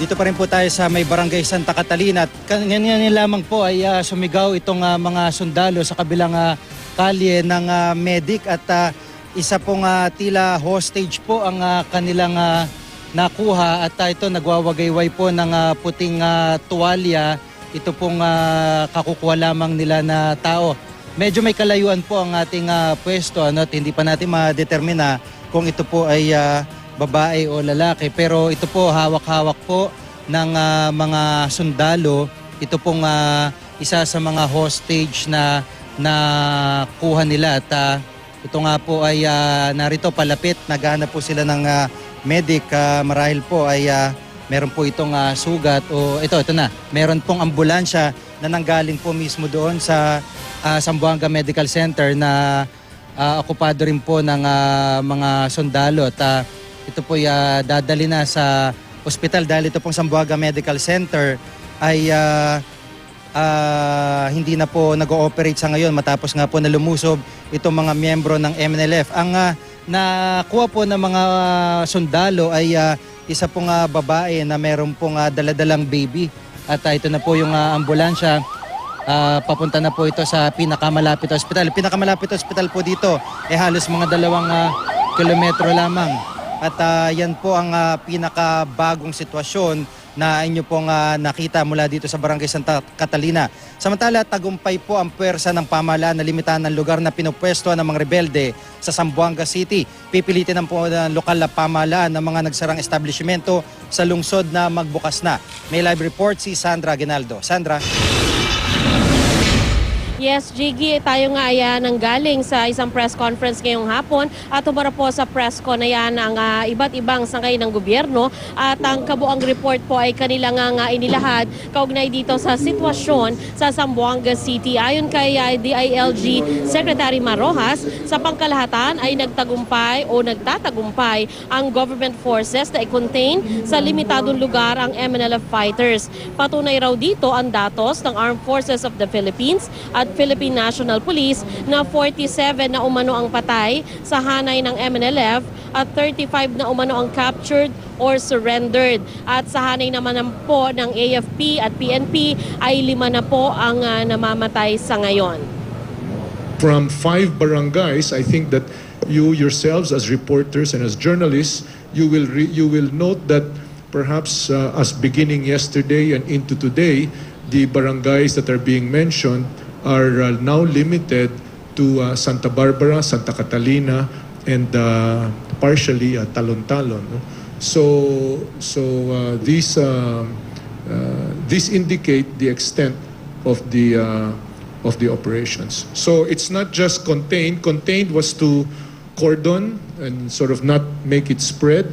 Dito pa rin po tayo sa may barangay Santa Catalina at ganyan lamang po ay sumigaw itong mga sundalo sa kabilang kalye ng medic at isa pong tila hostage po ang kanilang nakuha at ito nagwawagayway po ng puting tuwalya. Ito pong kakukuha lamang nila na tao. Medyo may kalayuan po ang ating pwesto at hindi pa natin madetermina kung ito po ay babae o lalaki, pero ito po hawak-hawak po ng mga sundalo. Ito pong isa sa mga hostage na nakuha nila at ito nga po ay narito palapit, naghahanap po sila ng medic. Marahil po ay meron po itong sugat o ito na, meron pong ambulansya na nanggaling po mismo doon sa Zamboanga Medical Center na okupado rin po ng mga sundalo at ito po ay dadali na sa ospital dahil ito pong Zamboanga Medical Center ay hindi na po nag-ooperate sa ngayon matapos nga po na lumusob itong mga miyembro ng MNLF. Ang nakuha po ng mga sundalo ay isa pong babae na meron pong daladalang baby at ito na po yung ambulansya. Papunta na po ito sa pinakamalapit ospital. Pinakamalapit ospital po dito ay halos mga 2 kilometro lamang. At yan po ang pinakabagong sitwasyon na inyo pong nakita mula dito sa Barangay Santa Catalina. Samantala, tagumpay po ang puwersa ng pamahalaan na limitahan ng lugar na pinupwesto ng mga rebelde sa Zamboanga City. Pipilitin po ng lokal na pamahalaan ng mga nagsarang establishmento sa lungsod na magbukas na. May live report si Sandra Aguinaldo. Sandra. Yes, Jiggy, tayo nga ay nanggaling sa isang press conference ngayong hapon at tumara po sa press con na yan ang iba't ibang sangay ng gobyerno at ang kabuang report po ay kanila nga inilahad kaugnay dito sa sitwasyon sa Zamboanga City. Ayon kay DILG Secretary Marojas, sa pangkalahatan ay nagtatagumpay ang government forces na i-contain sa limitadong lugar ang MNLF fighters. Patunay raw dito ang datos ng Armed Forces of the Philippines at Philippine National Police na 47 na umano ang patay sa hanay ng MNLF at 35 na umano ang captured or surrendered. At sa hanay naman po ng AFP at PNP ay 5 na po ang namamatay sa ngayon. From 5 barangays, I think that you yourselves as reporters and as journalists, you will note that perhaps as beginning yesterday and into today, the barangays that are being mentioned are now limited to Santa Barbara, Santa Catalina, and partially Talon-Talon. No? So these indicate the extent of the operations. So it's not just contained. Contained was to cordon and sort of not make it spread.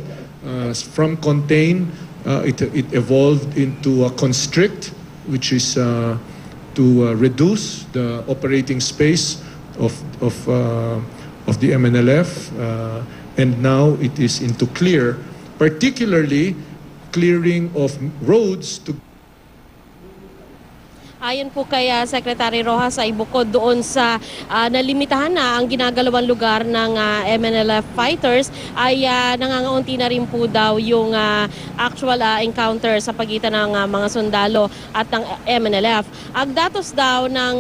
From contain, it evolved into constrict, which is to reduce the operating space of the MNLF, and now it is into clear, particularly clearing of roads to. Ayon po kay Secretary Rojas ay bukod doon sa nalimitahan na ang ginagalawang lugar ng MNLF fighters ay nangangaunti na rin po daw yung actual encounter sa pagitan ng mga sundalo at ng MNLF. Ang datos daw ng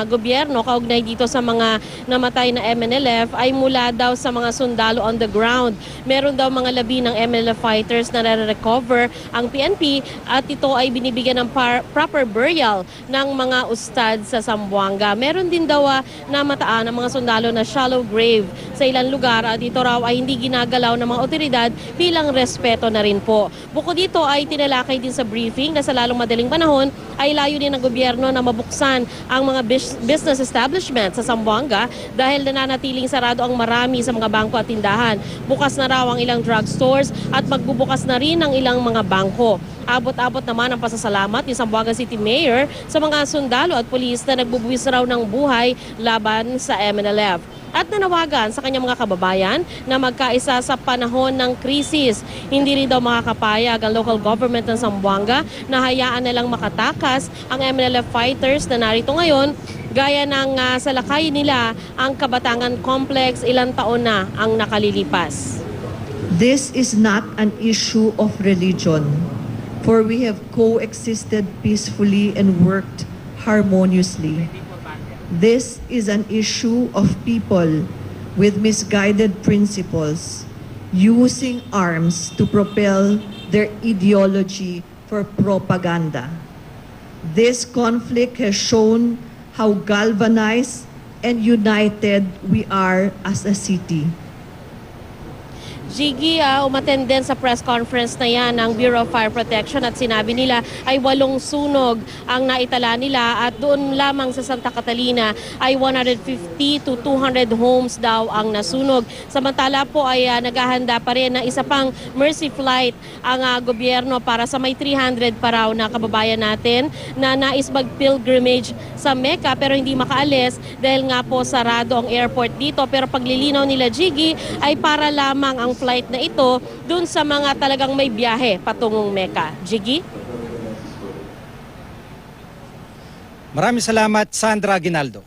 gobyerno kaugnay dito sa mga namatay na MNLF ay mula daw sa mga sundalo on the ground. Meron daw mga labi ng MNLF fighters na nare-recover ang PNP at ito ay binibigyan ng proper burial ng mga ustad sa Zamboanga. Meron din daw namataan ng mga sundalo na shallow grave sa ilang lugar at dito raw ay hindi ginagalaw ng mga otoridad bilang respeto na rin po. Bukod dito ay tinalakay din sa briefing na sa lalong madaling panahon ay layunin ng gobyerno na mabuksan ang mga business establishment sa Zamboanga dahil nananatiling sarado ang marami sa mga bangko at tindahan. Bukas na raw ang ilang drugstores at magbubukas na rin ang ilang mga bangko. Abot-abot naman ang pasasalamat ni Zamboanga City Mayor sa mga sundalo at pulis na nagbubuwis raw ng buhay laban sa MNLF. At nanawagan sa kanyang mga kababayan na magkaisa sa panahon ng krisis. Hindi rin daw makakapayag ang local government ng Zamboanga na hayaan na lang makatakas ang MNLF fighters na narito ngayon gaya ng salakay nila ang Kabatangan Complex ilang taon na ang nakalilipas. This is not an issue of religion. for we have coexisted peacefully and worked harmoniously. This is an issue of people with misguided principles using arms to propel their ideology for propaganda. This conflict has shown how galvanized and united we are as a city. Jiggy, umattend din sa press conference na yan ng Bureau of Fire Protection at sinabi nila ay 8 sunog ang naitala nila at doon lamang sa Santa Catalina ay 150 to 200 homes daw ang nasunog. Samantala po ay naghahanda pa rin na isa pang mercy flight ang gobyerno para sa may 300 pa raw na kababayan natin na nais mag-pilgrimage sa Mecca pero hindi makaalis dahil nga po sarado ang airport dito. Pero paglilinaw nila, Jiggy, ay para lamang ang flight na ito dun sa mga talagang may biyahe patungong Mecca. Jiggy? Maraming salamat, Sandra Aguinaldo.